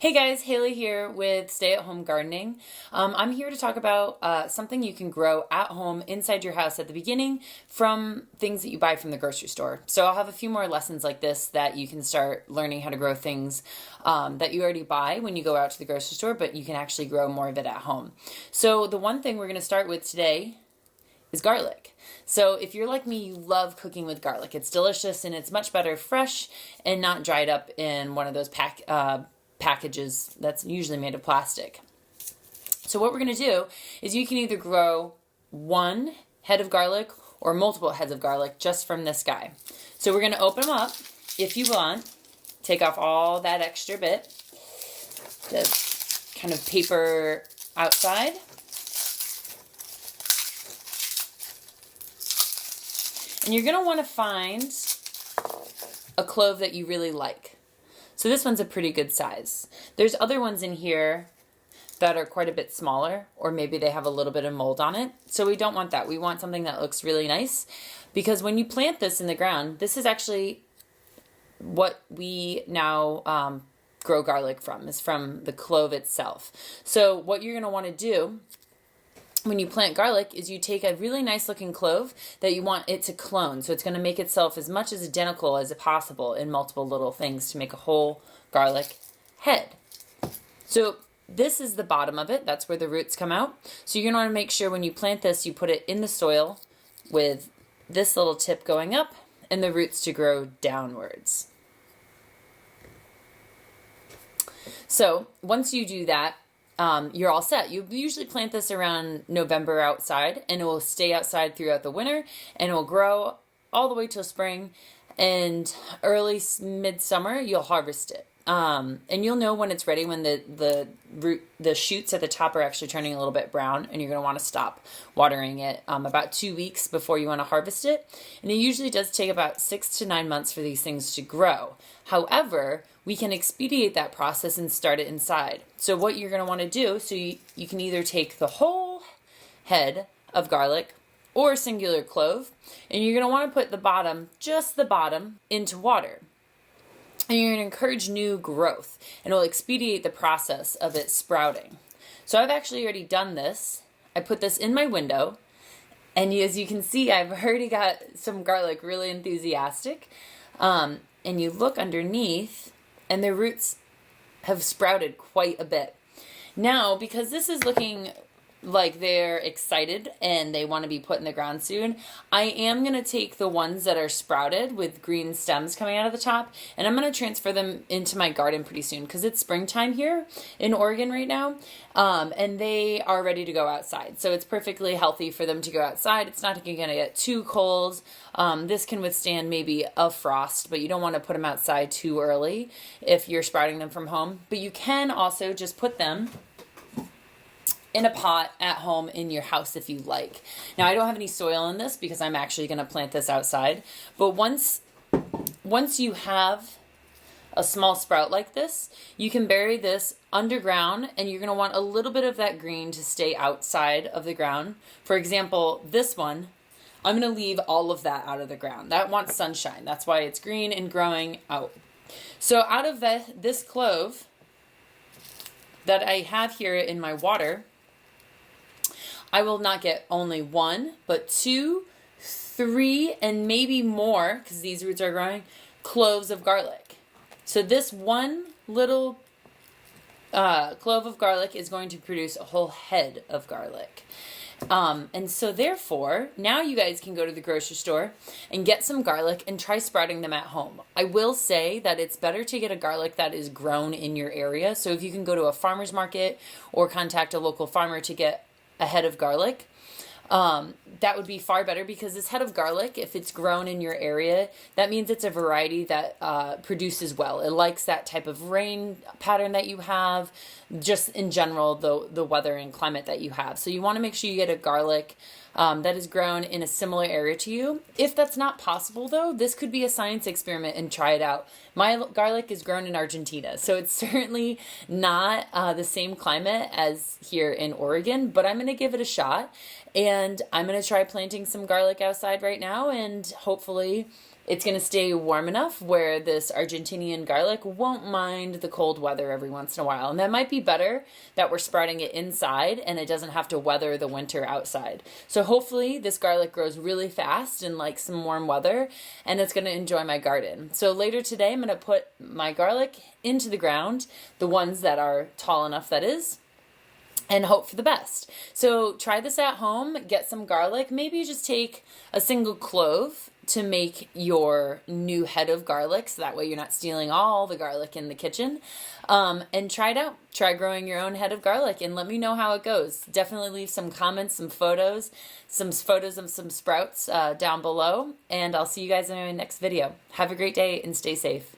Hey guys, Halie here with Stay at Home Gardening. I'm here to talk about something you can grow at home inside your house at the beginning from things that you buy from the grocery store. So I'll have a few more lessons like this that you can start learning how to grow things that you already buy when you go out to the grocery store, but you can actually grow more of it at home. So the one thing we're going to start with today is garlic. So if you're like me, you love cooking with garlic. It's delicious and it's much better fresh and not dried up in one of those packages that's usually made of plastic. So what we're going to do is you can either grow one head of garlic or multiple heads of garlic just from this guy. So we're going to open them up if you want. Take off all that extra bit, the kind of paper outside. And you're going to want to find a clove that you really like. So this one's a pretty good size. There's other ones in here that are quite a bit smaller, or maybe they have a little bit of mold on it. So we don't want that. We want something that looks really nice, because when you plant this in the ground, this is actually what we now grow garlic from, is from the clove itself. So what you're going to want to do when you plant garlic is you take a really nice looking clove that you want it to clone. So it's going to make itself as much as identical as possible in multiple little things to make a whole garlic head. So this is the bottom of it. That's where the roots come out. So you're going to want to make sure when you plant this, you put it in the soil with this little tip going up and the roots to grow downwards. So once you do that, you're all set. You usually plant this around November outside, and it will stay outside throughout the winter, and it will grow all the way till spring, and early midsummer you'll harvest it. And you'll know when it's ready when the shoots at the top are actually turning a little bit brown, and you're going to want to stop watering it about 2 weeks before you want to harvest it. And it usually does take about 6 to 9 months for these things to grow. However, we can expedite that process and start it inside. So what you're going to want to do, so you can either take the whole head of garlic or a singular clove, and you're going to want to put the bottom, just the bottom, into water. And you're going to encourage new growth, and it will expedite the process of it sprouting. So I've actually already done this. I put this in my window, and as you can see, I've already got some garlic really enthusiastic. And you look underneath, and the roots have sprouted quite a bit. Now, because this is looking like they're excited and they want to be put in the ground soon, I am going to take the ones that are sprouted with green stems coming out of the top, and I'm going to transfer them into my garden pretty soon, because it's springtime here in Oregon right now, and they are ready to go outside. So it's perfectly healthy for them to go outside. It's not going to get too cold. This can withstand maybe a frost, but you don't want to put them outside too early if you're sprouting them from home. But you can also just put them in a pot at home in your house if you like. Now, I don't have any soil in this because I'm actually going to plant this outside. But once you have a small sprout like this, you can bury this underground, and you're going to want a little bit of that green to stay outside of the ground. For example, this one, I'm going to leave all of that out of the ground. That wants sunshine. That's why it's green and growing out. So out of this clove that I have here in my water, I will not get only 1, but 2, 3, and maybe more, because these roots are growing, cloves of garlic. So this one little clove of garlic is going to produce a whole head of garlic. And so therefore, now you guys can go to the grocery store and get some garlic and try sprouting them at home. I will say that it's better to get a garlic that is grown in your area. So if you can go to a farmer's market or contact a local farmer to get a head of garlic, that would be far better, because this head of garlic, if it's grown in your area, that means it's a variety that produces well. It likes that type of rain pattern that you have, just in general, the weather and climate that you have. So you want to make sure you get a garlic that is grown in a similar area to you. If that's not possible, though, this could be a science experiment and try it out. My garlic is grown in Argentina, so it's certainly not the same climate as here in Oregon, but I'm going to give it a shot, and I'm going to try planting some garlic outside right now, and hopefully It's going to stay warm enough where this Argentinian garlic won't mind the cold weather every once in a while. And that might be better that we're sprouting it inside and it doesn't have to weather the winter outside. So hopefully this garlic grows really fast in like some warm weather and it's going to enjoy my garden. So later today I'm going to put my garlic into the ground, the ones that are tall enough that is, and hope for the best. So try this at home, get some garlic, maybe just take a single clove to make your new head of garlic, so that way you're not stealing all the garlic in the kitchen. And try it out. Try growing your own head of garlic and let me know how it goes. Definitely leave some comments, some photos of some sprouts down below, and I'll see you guys in my next video. Have a great day and stay safe.